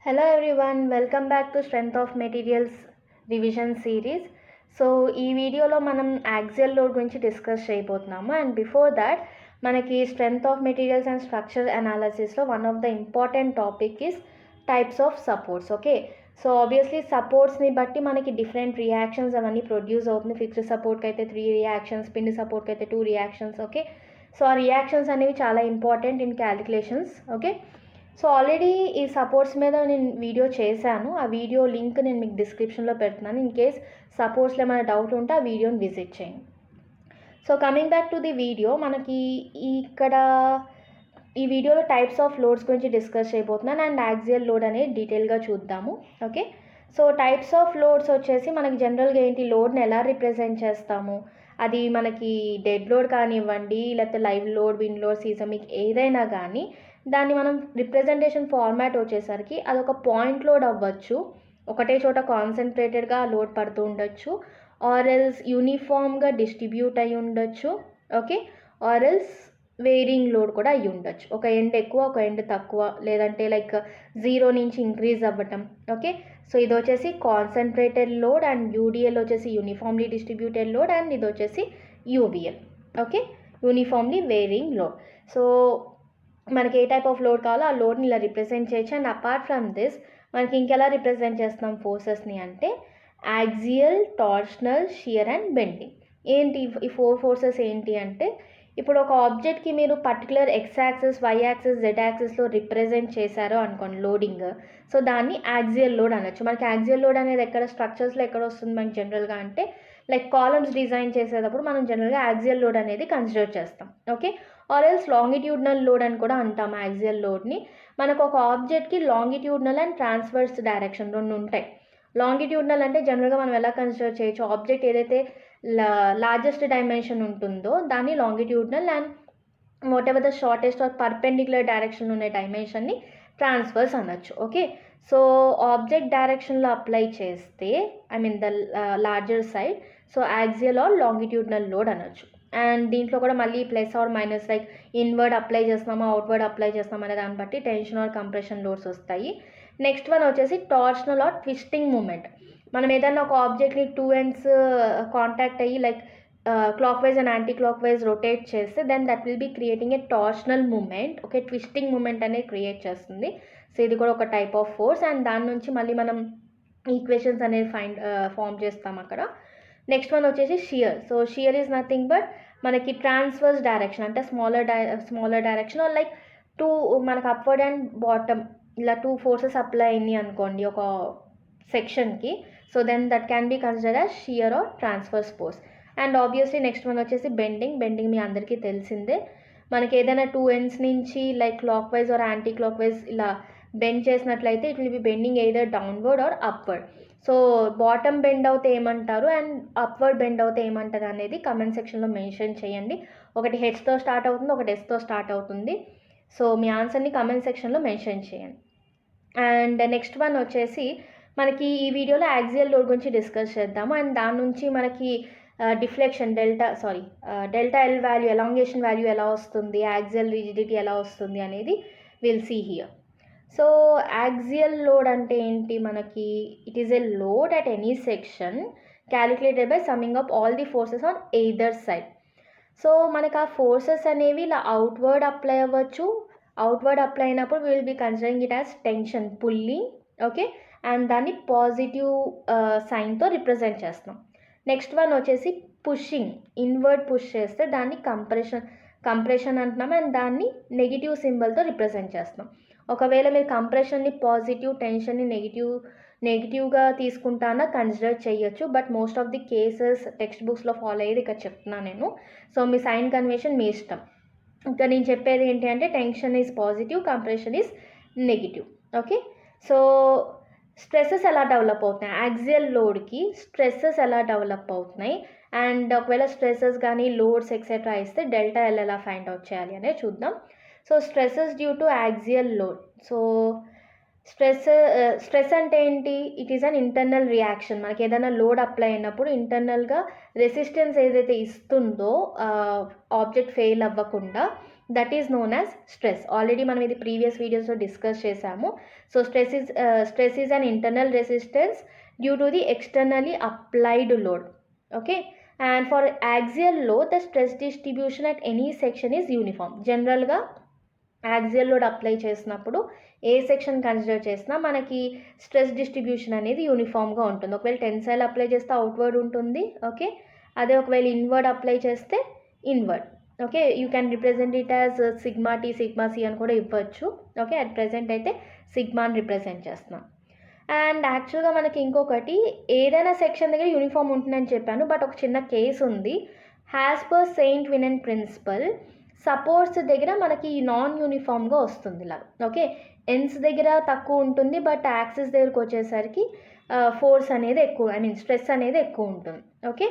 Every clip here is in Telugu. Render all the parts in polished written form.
Hello everyone, welcome back to Strength of Materials revision series. So ఈ వీడియోలో మనం యాక్సియల్ లోడ్ గురించి డిస్కస్ చేయబోతున్నాము. అండ్ బిఫోర్ దాట్ మనకి strength of materials and structure అనాలిసిస్లో one of the important topic is types of supports. Okay, so obviously సపోర్ట్స్ని బట్టి మనకి డిఫరెంట్ రియాక్షన్స్ అవన్నీ ప్రొడ్యూస్ అవుతుంది. ఫిక్స్డ్ సపోర్ట్కి అయితే 3 రియాక్షన్స్, పిన్ సపోర్ట్కి అయితే 2 రియాక్షన్స్. ఓకే, సో ఆ రియాక్షన్స్ అనేవి చాలా important in calculations. Okay, so already ఈ సపోర్ట్స్ మీద నేను వీడియో చేశాను. ఆ వీడియో లింక్ నేను మీకు డిస్క్రిప్షన్లో పెడుతున్నాను. ఇన్ కేస్ సపోర్ట్స్లో ఏమైనా డౌట్ ఉంటే ఆ వీడియోని విజిట్ చేయండి. So coming back to the video, మనకి ఇక్కడ ఈ వీడియోలో టైప్స్ ఆఫ్ లోడ్స్ గురించి డిస్కస్ చేయబోతున్నాను అండ్ యాక్సియల్ లోడ్ అనేది డీటెయిల్గా చూద్దాము. Okay, so types of loads వచ్చేసి మనకి జనరల్గా ఏంటి, లోడ్ని ఎలా రిప్రజెంట్ చేస్తాము, అది మనకి డెడ్ లోడ్ కానివ్వండి, లేకపోతే లైవ్ లోడ్, విండ్ లోడ్, సీజమిక్ ఏదైనా కానీ దాన్ని మనం రిప్రజెంటేషన్ ఫార్మాట్ వచ్చేసరికి అదొక పాయింట్ లోడ్ అవ్వచ్చు, ఒకటే చోట కాన్సన్ట్రేటెడ్గా లోడ్ పడుతూ ఉండొచ్చు, ఆర్ ఎల్స్ యూనిఫామ్గా డిస్ట్రిబ్యూట్ అయి ఉండొచ్చు. Okay, or else wearing load కూడా అయ్యి ఉండొచ్చు, ఒక ఎండ్ ఎక్కువ ఒక ఎండ్ తక్కువ, లేదంటే లైక్ 0 నుంచి ఇంక్రీజ్ అవ్వటం. ఓకే, సో ఇది వచ్చేసి కాన్సన్ట్రేటెడ్ లోడ్ అండ్ యూడిఎల్ వచ్చేసి యూనిఫామ్లీ డిస్ట్రిబ్యూటెడ్ లోడ్ అండ్ ఇది వచ్చేసి UVL. Okay, uniformly varying load. So మనకి ఏ టైప్ ఆఫ్ లోడ్ కావాలో ఆ లోడ్ని ఇలా రిప్రజెంట్ చేయొచ్చు. అండ్ అపార్ట్ ఫ్రమ్ దిస్ మనకి ఇంకెలా రిప్రజెంట్ చేస్తున్నాం ఫోర్సెస్ని అంటే axial, torsional, shear and bending. ఏంటి ఈ 4 ఫోర్సెస్ ఏంటి అంటే, ఇప్పుడు ఒక ఆబ్జెక్ట్కి మీరు particular X axis, Y axis, Z యాక్సిస్లో రిప్రజెంట్ చేశారో అనుకోండి లోడింగ్, సో దాన్ని యాక్సియల్ లోడ్ అనొచ్చు. మనకి యాక్సియల్ లోడ్ అనేది ఎక్కడ స్ట్రక్చర్స్లో ఎక్కడ వస్తుంది మనకి జనరల్గా అంటే, లైక్ కాలమ్స్ డిజైన్ చేసేటప్పుడు మనం జనరల్గా యాక్సియల్ లోడ్ అనేది కన్సిడర్ చేస్తాం. Okay, or else longitudinal load అని కూడా అంటాం యాక్సియల్ లోడ్ని. మనకు ఒక ఆబ్జెక్ట్కి లాంగిట్యూడినల్ అండ్ ట్రాన్స్వర్స్ డైరెక్షన్ 2 ఉంటాయి. లాంగిట్యూడినల్ అంటే జనరల్గా మనం ఎలా కన్సిడర్ చేయొచ్చు, ఆబ్జెక్ట్ ఏదైతే లార్జెస్ట్ డైమెన్షన్ ఉంటుందో దాన్ని longitudinal, and whatever the shortest or perpendicular direction ఉన్న డైమెన్షన్ని ట్రాన్స్వర్స్ అనొచ్చు. ఓకే, సో ఆబ్జెక్ట్ డైరెక్షన్లో అప్లై చేస్తే I mean the larger side, so axial or longitudinal load అనొచ్చు. అండ్ దీంట్లో కూడా మళ్ళీ plus or minus, like inward apply చేస్తున్నామా అవుట్వర్డ్ అప్లై చేస్తున్నామా అనే దాన్ని బట్టి టెన్షన్ ఆర్ కంప్రెషన్ లోడ్స్ వస్తాయి. నెక్స్ట్ వన్ వచ్చేసి టార్షనల్ ఆర్ ట్విస్టింగ్ మూమెంట్. మనం ఏదైనా ఒక ఆబ్జెక్ట్ని 2 ends కాంటాక్ట్ అయ్యి like clockwise and anti clockwise rotate చేస్తే then that will be creating a torsional moment. Okay, twisting moment అనేది క్రియేట్ చేస్తుంది. సో ఇది కూడా ఒక టైప్ ఆఫ్ ఫోర్స్. అండ్ దాని నుంచి మళ్ళీ మనం ఈక్వేషన్స్ అనేది ఫామ్ చేస్తాం అక్కడ. నెక్స్ట్ వన్ వచ్చేసి shear. So shear is nothing but మనకి ట్రాన్స్వర్స్ డైరెక్షన్ అంటే స్మాలర్ డైరెక్షన్ ఆర్ లైక్ 2 మనకు అప్వర్డ్ అండ్ బాటమ్ ఇలా 2 ఫోర్సెస్ అప్లై అయింది అనుకోండి ఒక సెక్షన్కి, so then that can be consider as shear or transverse force. And obviously next one వచ్చేసి బెండింగ్ మీ అందరికీ తెలిసిందే. మనకి ఏదైనా 2 ends నుంచి like clockwise or anti clockwise ఇలా బెండ్ చేసినట్లయితే it will be bending either downward or upward. So bottom bend అవుతే ఏమంటారు అండ్ అప్వర్డ్ బెండ్ అవుతే ఏమంటారు అనేది కమెంట్ సెక్షన్లో మెన్షన్ చేయండి. ఒకటి హెచ్తో స్టార్ట్ అవుతుంది, ఒకటి ఎస్తో స్టార్ట్ అవుతుంది. సో మీ ఆన్సర్ని కమెంట్ సెక్షన్లో మెన్షన్ చేయండి. అండ్ నెక్స్ట్ వన్ వచ్చేసి మనకి ఈ వీడియోలో యాక్సియల్ లోడ్ గురించి డిస్కస్ చేద్దాము. అండ్ దాని నుంచి మనకి deflection delta L value, elongation value ఎలా వస్తుంది, యాక్సియల్ రిజిడిటీ ఎలా వస్తుంది అనేది will see here. So axial load అంటే ఏంటి మనకి, it is a load at any section calculated by summing up all the forces on either side. So మనకు ఆ ఫోర్సెస్ అనేవి ఇలా అవుట్వర్డ్ అప్లై అవ్వచ్చు. అవుట్వర్డ్ అప్లై అయినప్పుడు will be considering it as tension, pulling. Okay, and దాన్ని పాజిటివ్ సైన్తో రిప్రజెంట్ చేస్తాం. నెక్స్ట్ వన్ వచ్చేసి పుషింగ్, ఇన్వర్డ్ పుష్ చేస్తే దాన్ని కంప్రెషన్ అంటున్నాం అండ్ దాన్ని నెగిటివ్ సింబల్తో రిప్రజెంట్ చేస్తాం. ఒకవేళ మీరు కంప్రెషన్ని పాజిటివ్, టెన్షన్ని నెగిటివ్గా తీసుకుంటానా కన్సిడర్ చేయొచ్చు. But most of the cases text బుక్స్లో ఫాలో అయ్యేది ఇక్కడ చెప్తున్నాను నేను. సో మీ సైన్ కన్వెన్షన్ మీ ఇష్టం. ఇంకా నేను చెప్పేది ఏంటి అంటే tension is positive, compression is negative. Okay, so stresses ఎలా డెవలప్ అవుతున్నాయి, యాక్సియల్ లోడ్కి స్ట్రెస్సెస్ ఎలా డెవలప్ అవుతున్నాయి, అండ్ ఒకవేళ స్ట్రెస్సెస్ కానీ లోడ్స్ ఎక్సెట్రా ఇస్తే డెల్టా ఎల్ ఎలా ఫైండ్ అవుట్ చేయాలి అనేది చూద్దాం. So stresses due to axial load. So stress అంటే ఏంటి, it is an internal reaction. మనకి ఏదైనా లోడ్ అప్లై అయినప్పుడు ఇంటర్నల్గా రెసిస్టెన్స్ ఏదైతే ఇస్తుందో ఆబ్జెక్ట్ ఫెయిల్ అవ్వకుండా that is known as stress. Already మనం ఇది ప్రీవియస్ వీడియోస్లో డిస్కస్ చేసాము. So stress is an internal resistance due to the externally applied load. Okay, and for axial load the stress distribution at any section is uniform. జనరల్గా యాక్సియల్ లోడ్ అప్లై చేసినప్పుడు ఏ సెక్షన్ కన్సిడర్ చేసినా మనకి స్ట్రెస్ డిస్ట్రిబ్యూషన్ అనేది యూనిఫామ్గా ఉంటుంది. ఒకవేళ టెన్సైల్ అప్లై చేస్తే అవుట్వర్డ్ ఉంటుంది. ఓకే, అదే ఒకవేళ ఇన్వర్డ్ అప్లై చేస్తే inward. Okay, you can represent it as sigma T sigma C అని కూడా ఇవ్వచ్చు. ఓకే, అట్ ప్రెజెంట్ అయితే సిగ్మాని రిప్రజెంట్ చేస్తున్నాం. అండ్ యాక్చువల్గా మనకి ఇంకొకటి, ఏదైనా సెక్షన్ దగ్గర యూనిఫామ్ ఉంటుందని చెప్పాను, బట్ ఒక చిన్న కేసు ఉంది. As per Saint Venant principle supports దగ్గర మనకి నాన్ యూనిఫామ్గా వస్తుంది ఇలా. ఓకే, ఎన్స్ దగ్గర తక్కువ ఉంటుంది, బట్ యాక్సిస్ దగ్గరకు వచ్చేసరికి ఫోర్స్ అనేది ఎక్కువ, స్ట్రెస్ అనేది ఎక్కువ ఉంటుంది. Okay,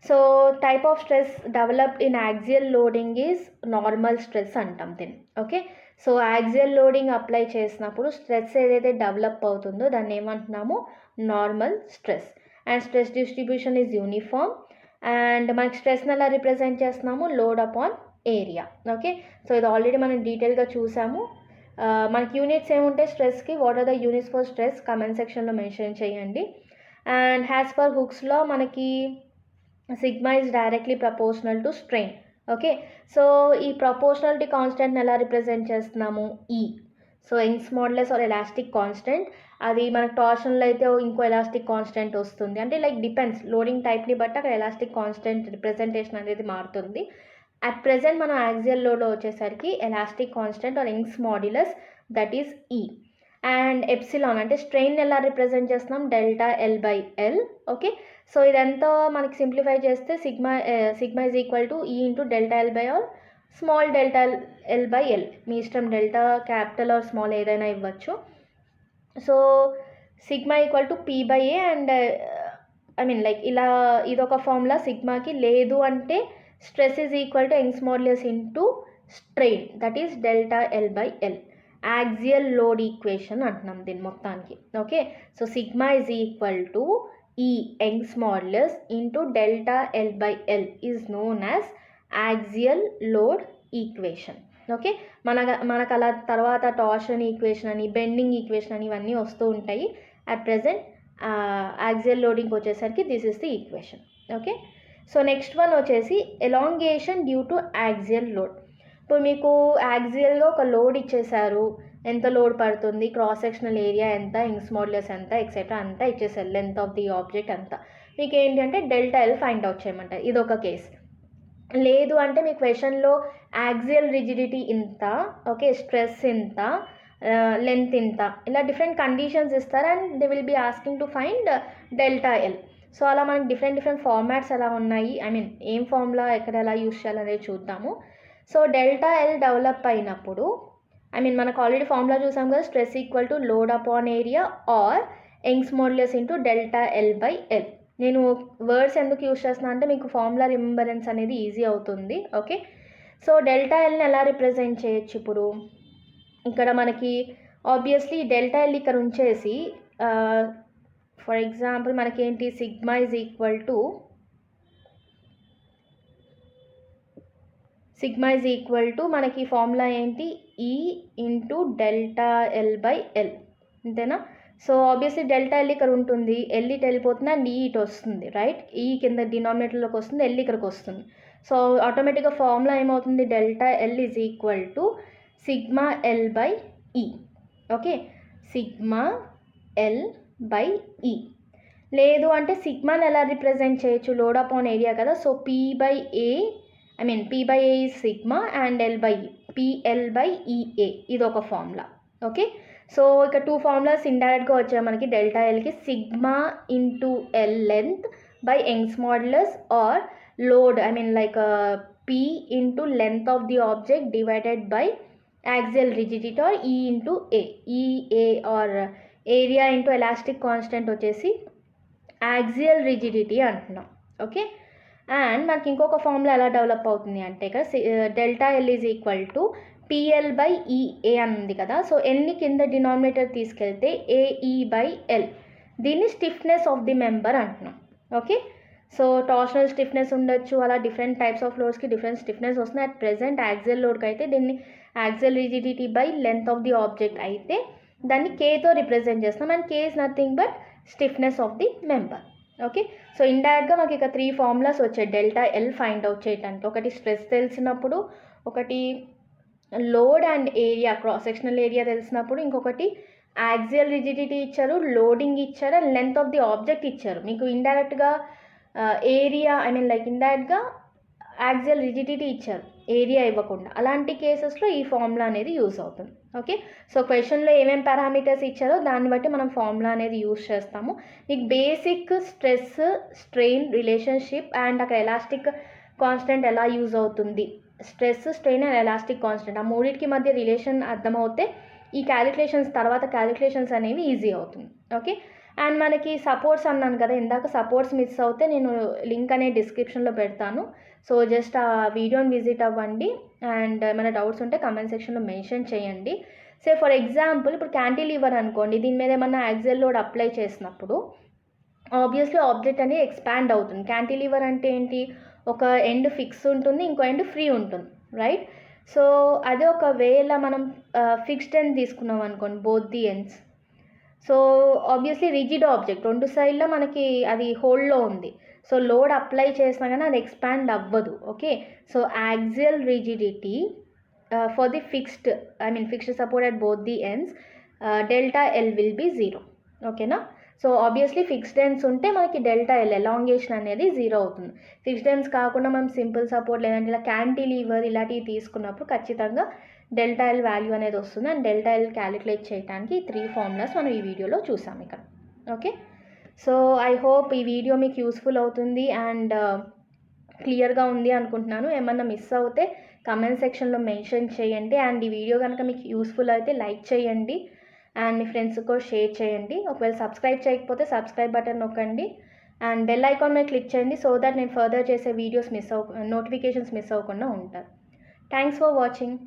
so type of stress developed in axial loading is normal stress అంటాం దీన్ని. Okay, so axial loading apply చేసినప్పుడు స్ట్రెస్ ఏదైతే డెవలప్ అవుతుందో దాన్ని ఏమంటున్నాము, normal stress. And stress distribution is uniform. And మనకి స్ట్రెస్ని ఎలా రిప్రజెంట్ చేస్తున్నాము, load upon area. Okay, so already ఆల్రెడీ మనం డీటెయిల్గా చూసాము. మనకి యూనిట్స్ ఏముంటాయి స్ట్రెస్కి, what are the units for stress comment సెక్షన్లో మెన్షన్ చేయండి. And as per hooks law మనకి sigma is directly proportional to strain. Okay, so ఈ ప్రపోర్షనాలిటీ కాన్స్టెంట్ని ఎలా రిప్రజెంట్ చేస్తున్నాము, E. So Young's modulus or elastic constant, అది మనకు టార్షన్లో అయితే ఇంకో ఎలాస్టిక్ కాన్స్టెంట్ వస్తుంది. అంటే లైక్ డిపెండ్స్, లోడింగ్ టైప్ని బట్టి అక్కడ ఎలాస్టిక్ కాన్స్టెంట్ రిప్రజెంటేషన్ అనేది మారుతుంది. అట్ ప్రెజెంట్ మనం యాక్సియల్ లోడ్లో వచ్చేసరికి elastic constant or Young's modulus, that is E. And epsilon అంటే స్ట్రెయిన్ ఎలా రిప్రజెంట్ చేస్తున్నాం, delta L by L. Okay, so ఇదంతా మనకి సింప్లిఫై చేస్తే sigma is equal to E into delta L by all small delta L by L. మీ ఇష్టం, డెల్టా క్యాపిటల్ ఆర్ స్మాల్ ఏదైనా ఇవ్వచ్చు. So sigma equal to P by A. And like ఇలా ఇదొక ఫార్ములా సిగ్మాకి. లేదు అంటే stress is equal to Young's modulus into strain, that is delta L by L. Axial load equation అంటున్నాం దీన్ని మొత్తానికి. Okay, so sigma is equal to E Young's modulus into delta L by L is known as axial load equation. Okay, మనకు అలా తర్వాత టార్షన్ ఈక్వేషన్ అని, బెండింగ్ ఈక్వేషన్ అని ఇవన్నీ వస్తూ ఉంటాయి. అట్ ప్రెజెంట్ యాక్సియల్ లోడింగ్కి వచ్చేసరికి this is the equation. Okay, so next one వచ్చేసి elongation due to axial load. ఇప్పుడు మీకు యాక్సియల్గా ఒక లోడ్ ఇచ్చేసారు, ఎంత లోడ్ పడుతుంది, క్రాస్ సెక్షనల్ ఏరియా ఎంత, యంగ్స్ మాడ్యులస్ ఎంత, ఎక్సెట్రా అంతా ఇచ్చేసారు, లెంత్ ఆఫ్ ది ఆబ్జెక్ట్ అంతా. మీకు ఏంటి అంటే డెల్టా ఎల్ ఫైండ్ అవుట్ చేయమంటారు, ఇది ఒక కేస్. లేదు అంటే మీ క్వశ్చన్లో యాక్సియల్ రిజిడిటీ ఇంత, ఓకే, స్ట్రెస్ ఇంత, లెంత్ ఇంత, ఇలా డిఫరెంట్ కండిషన్స్ ఇస్తారు. And they will be asking to find delta L. So అలా మనకి డిఫరెంట్ ఫార్మాట్స్ ఎలా ఉన్నాయి, ఏం ఫార్ములా ఎక్కడ ఎలా యూస్ చేయాలనేది చూద్దాము. సో డెల్టా ఎల్ డెవలప్ అయినప్పుడు మనకు ఆల్రెడీ ఫార్ములా చూసాం కదా, stress equal to load upon area or Young's modulus into delta L by L. నేను వర్డ్స్ ఎందుకు యూస్ చేస్తున్నా అంటే మీకు ఫార్ములా రిమెంబరెన్స్ అనేది ఈజీ అవుతుంది. ఓకే, సో డెల్టా ఎల్ని ఎలా రిప్రజెంట్ చేయొచ్చు, ఇప్పుడు ఇక్కడ మనకి ఆబ్వియస్లీ డెల్టా ఎల్ ఇక్కడ ఉంచేసి ఫర్ ఎగ్జాంపుల్ మనకేంటి సిగ్మా ఈజ్ ఈక్వల్ టు మనకి ఫార్ములా ఏంటి, ఈ into delta L by L, అంతేనా. సో ఆబ్వియస్లీ డెల్టా ఎల్ ఇక్కడ ఉంటుంది, ఎల్ ఇటు వెళ్ళిపోతుంది అండ్ ఈ ఇటు వస్తుంది, రైట్. ఈ కింద డినామినేటర్లోకి వస్తుంది, ఎల్ ఇక్కడికి వస్తుంది. సో ఆటోమేటిక్గా ఫార్ములా ఏమవుతుంది, delta L is equal to sigma L by E. Okay, sigma L by E. లేదు అంటే సిగ్మాని ఎలా రిప్రజెంట్ చేయొచ్చు, లోడ్ అపాన్ ఏరియా కదా. So P by A, P by A is sigma and L by E, PL by EA, ఇది ఒక ఫార్ములా. ఓకే, సో ఇక టూ ఫార్ములాస్ ఇండైరెక్ట్గా వచ్చాయి మనకి డెల్టా ఎల్కి, sigma into L length by Young's modulus or load, like P into length of the object divided by axial rigidity or E into A. EA or area into elastic constant వచ్చేసి యాక్సియల్ రిజిడిటీ అంటున్నాం. ఓకే, అండ్ మనకి ఇంకొక ఫార్ములా ఎలా డెవలప్ అవుతుంది అంటే ఇక్కడ delta L is equal to PL by EA అని ఉంది కదా. సో ఎల్ని కింద డినామినేటర్ తీసుకెళ్తే ఏఈ బై ఎల్, దీన్ని స్టిఫ్నెస్ ఆఫ్ ది మెంబర్ అంటున్నాం. ఓకే, సో టార్షనల్ స్టిఫ్నెస్ ఉండొచ్చు, అలా డిఫరెంట్ టైప్స్ ఆఫ్ లోడ్స్కి డిఫరెంట్ స్టిఫ్నెస్ వస్తున్నాయి. అట్ ప్రెజెంట్ యాక్సియల్ లోడ్కి అయితే దీన్ని axial rigidity by length of the object అయితే దాన్ని కేతో రిప్రజెంట్ చేస్తాం. And K is nothing but stiffness of the member. Okay, so ఇండైరెక్ట్గా మాకు ఇక 3 ఫార్ములాస్ వచ్చాయి డెల్టా ఎల్ ఫైండ్ అవుట్ చేయడానికి. ఒకటి స్ట్రెస్ తెలిసినప్పుడు, ఒకటి load and area cross sectional area తెలిసినప్పుడు, ఇంకొకటి యాక్సియల్ రిజిడిటీ ఇచ్చారు, లోడింగ్ ఇచ్చారు, and length of the object ఇచ్చారు. మీకు ఇండైరెక్ట్గా ఏరియా ఇండైరెక్ట్గా యాక్సియల్ రిజిడిటీ ఇచ్చారు, ఏరియా ఇవ్వకుండా. అలాంటి కేసెస్లో ఈ ఫార్ములా అనేది యూస్ అవుతుంది. ఓకే, సో క్వశ్చన్లో ఏమేమి పారామీటర్స్ ఇచ్చారో దాన్ని బట్టి మనం ఫార్ములా అనేది యూస్ చేస్తాము. మీకు basic stress strain relationship and అక్కడ ఎలాస్టిక్ కాన్స్టెంట్ ఎలా యూజ్ అవుతుంది, stress strain and elastic constant ఆ మూడింటికి మధ్య రిలేషన్ అర్థమవుతే ఈ క్యాలిక్యులేషన్స్ తర్వాత క్యాలిక్యులేషన్స్ అనేవి ఈజీ అవుతుంది. ఓకే, అండ్ మనకి సపోర్ట్స్ అన్నాను కదా ఇందాక, సపోర్ట్స్ మిస్ అవుతే నేను లింక్ అనేది డిస్క్రిప్షన్లో పెడతాను. సో జస్ట్ ఆ వీడియోని విజిట్ అవ్వండి అండ్ ఏమైనా డౌట్స్ ఉంటే కమెంట్ సెక్షన్లో మెన్షన్ చేయండి. సే ఫర్ ఎగ్జాంపుల్ ఇప్పుడు క్యాంటిలీవర్ అనుకోండి, దీని మీద ఏమన్నా యాక్సియల్ లోడ్ అప్లై చేసినప్పుడు ఆబ్వియస్లీ ఆబ్జెక్ట్ అనేది ఎక్స్పాండ్ అవుతుంది. క్యాంటిలీవర్ అంటే ఏంటి, ఒక ఎండ్ ఫిక్స్ ఉంటుంది, ఇంకో ఎండ్ ఫ్రీ ఉంటుంది, రైట్? సో అదే ఒకవేళ మనం ఫిక్స్డ్ ఎండ్ తీసుకున్నాం అనుకోండి, both the ends, so obviously rigid object రెండు సైడ్లో మనకి అది హోల్డ్లో ఉంది. సో లోడ్ అప్లై చేసినా కానీ అది ఎక్స్పాండ్ అవ్వదు. Okay, so axial rigidity for the fixed support at both the ends delta L will be 0. ఓకేనా? సో ఆబ్వియస్లీ ఫిక్స్డ్ ఎండ్స్ ఉంటే మనకి డెల్టా ఎల్ ఎలాంగేషన్ అనేది 0 అవుతుంది. ఫిక్స్డ్ ఎండ్స్ కాకుండా మనం సింపుల్ సపోర్ట్ లేదంటే ఇలా క్యాంటిలీవర్ ఇలాంటివి తీసుకున్నప్పుడు ఖచ్చితంగా డెల్టా ఎల్ వాల్యూ అనేది వస్తుంది. అండ్ డెల్టా ఎల్ క్యాలిక్యులేట్ చేయడానికి 3 ఫార్ములాస్ మనం ఈ వీడియోలో చూసాం ఇక్కడ. ఓకే, సో ఐ హోప్ ఈ వీడియో మీకు యూస్ఫుల్ అవుతుంది అండ్ క్లియర్గా ఉంది అనుకుంటున్నాను. ఏమన్నా మిస్ అవుతే కమెంట్ సెక్షన్లో మెన్షన్ చేయండి. అండ్ ఈ వీడియో కనుక మీకు యూస్ఫుల్ అయితే లైక్ చేయండి అండ్ మీ ఫ్రెండ్స్కి కూడా షేర్ చేయండి. ఒకవేళ సబ్స్క్రైబ్ చేయకపోతే సబ్స్క్రైబ్ బటన్ నొక్కండి అండ్ బెల్ ఐకాన్ మీద క్లిక్ చేయండి సో దట్ నేను ఫర్దర్ చేసే వీడియోస్ నోటిఫికేషన్స్ మిస్ అవ్వకుండా ఉంటారు. Thanks for watching.